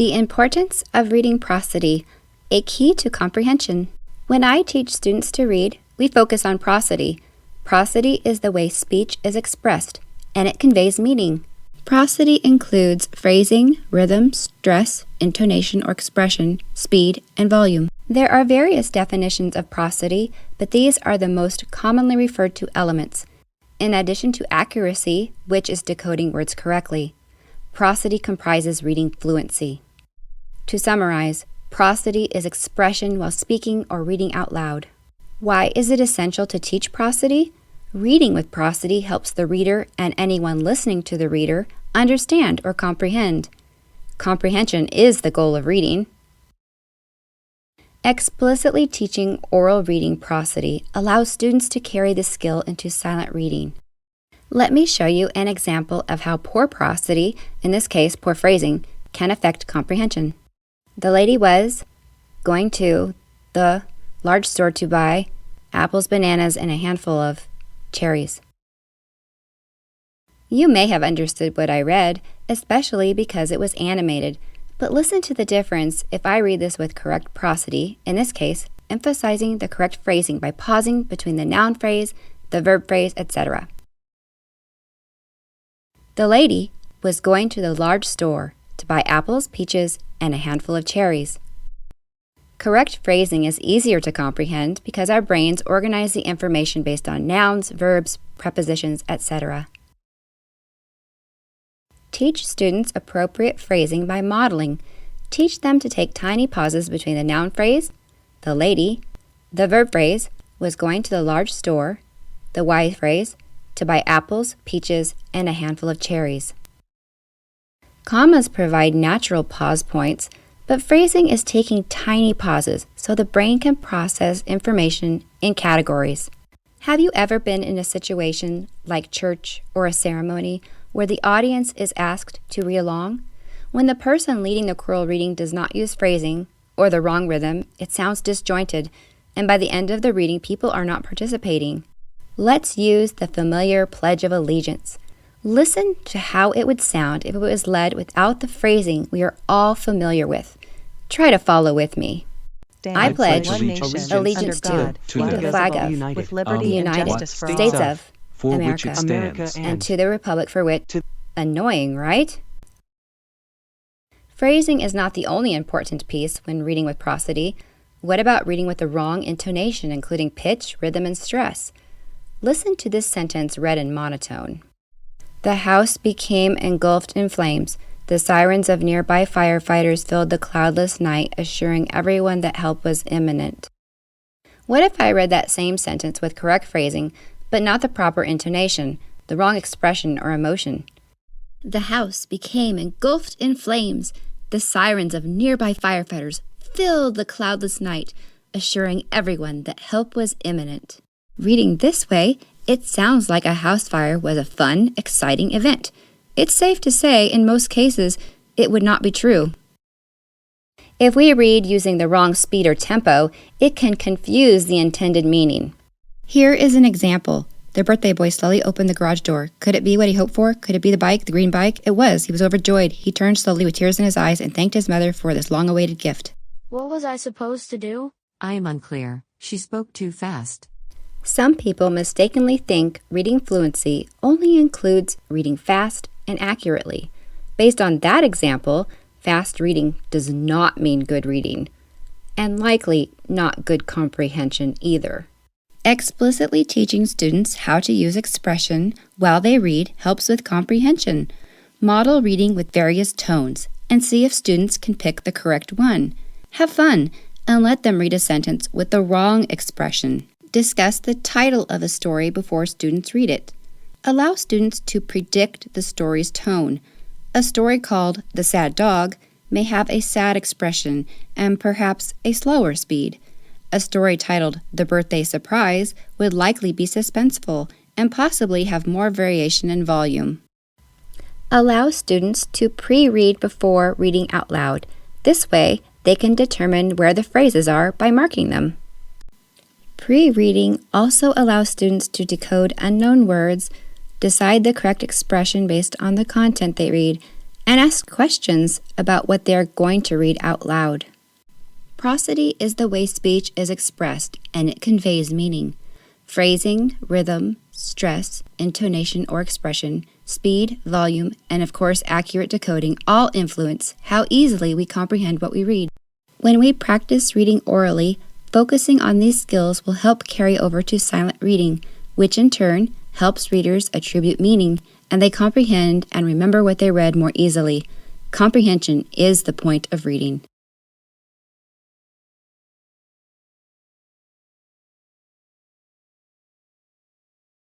The importance of reading prosody, a key to comprehension. When I teach students to read, we focus on prosody. Prosody is the way speech is expressed, and it conveys meaning. Prosody includes phrasing, rhythm, stress, intonation or expression, speed, and volume. There are various definitions of prosody, but these are the most commonly referred to elements. In addition to accuracy, which is decoding words correctly, prosody comprises reading fluency. To summarize, prosody is expression while speaking or reading out loud. Why is it essential to teach prosody? Reading with prosody helps the reader and anyone listening to the reader understand or comprehend. Comprehension is the goal of reading. Explicitly teaching oral reading prosody allows students to carry the skill into silent reading. Let me show you an example of how poor prosody, in this case poor phrasing, can affect comprehension. The lady was going to the large store to buy apples, bananas, and a handful of cherries. You may have understood what I read, especially because it was animated, but listen to the difference if I read this with correct prosody, in this case, emphasizing the correct phrasing by pausing between the noun phrase, the verb phrase, etc. The lady was going to the large store to buy apples, peaches, and a handful of cherries. Correct phrasing is easier to comprehend because our brains organize the information based on nouns, verbs, prepositions, etc. Teach students appropriate phrasing by modeling. Teach them to take tiny pauses between the noun phrase, the lady, the verb phrase, was going to the large store, the why phrase, to buy apples, peaches, and a handful of cherries. Commas provide natural pause points, but phrasing is taking tiny pauses so the brain can process information in categories. Have you ever been in a situation like church or a ceremony where the audience is asked to read along? When the person leading the choral reading does not use phrasing or the wrong rhythm, it sounds disjointed, and by the end of the reading, people are not participating. Let's use the familiar Pledge of Allegiance. Listen to how it would sound if it was led without the phrasing we are all familiar with. Try to follow with me. I pledge allegiance to the flag of the United States of America and to the republic for which. Annoying, right? Phrasing is not the only important piece when reading with prosody. What about reading with the wrong intonation, including pitch, rhythm, and stress? Listen to this sentence read in monotone. The house became engulfed in flames. The sirens of nearby firefighters filled the cloudless night, assuring everyone that help was imminent. What if I read that same sentence with correct phrasing, but not the proper intonation, the wrong expression or emotion? The house became engulfed in flames. The sirens of nearby firefighters filled the cloudless night, assuring everyone that help was imminent. Reading this way, it sounds like a house fire was a fun, exciting event. It's safe to say, in most cases, it would not be true. If we read using the wrong speed or tempo, it can confuse the intended meaning. Here is an example. The birthday boy slowly opened the garage door. Could it be what he hoped for? Could it be the bike, the green bike? It was. He was overjoyed. He turned slowly with tears in his eyes and thanked his mother for this long-awaited gift. What was I supposed to do? I am unclear. She spoke too fast. Some people mistakenly think reading fluency only includes reading fast and accurately. Based on that example, fast reading does not mean good reading, and likely not good comprehension either. Explicitly teaching students how to use expression while they read helps with comprehension. Model reading with various tones and see if students can pick the correct one. Have fun and let them read a sentence with the wrong expression. Discuss the title of a story before students read it. Allow students to predict the story's tone. A story called The Sad Dog may have a sad expression and perhaps a slower speed. A story titled The Birthday Surprise would likely be suspenseful and possibly have more variation in volume. Allow students to pre-read before reading out loud. This way, they can determine where the phrases are by marking them. Pre-reading also allows students to decode unknown words, decide the correct expression based on the content they read, and ask questions about what they are going to read out loud. Prosody is the way speech is expressed, and it conveys meaning. Phrasing, rhythm, stress, intonation or expression, speed, volume, and of course accurate decoding all influence how easily we comprehend what we read. When we practice reading orally, focusing on these skills will help carry over to silent reading, which in turn helps readers attribute meaning, and they comprehend and remember what they read more easily. Comprehension is the point of reading.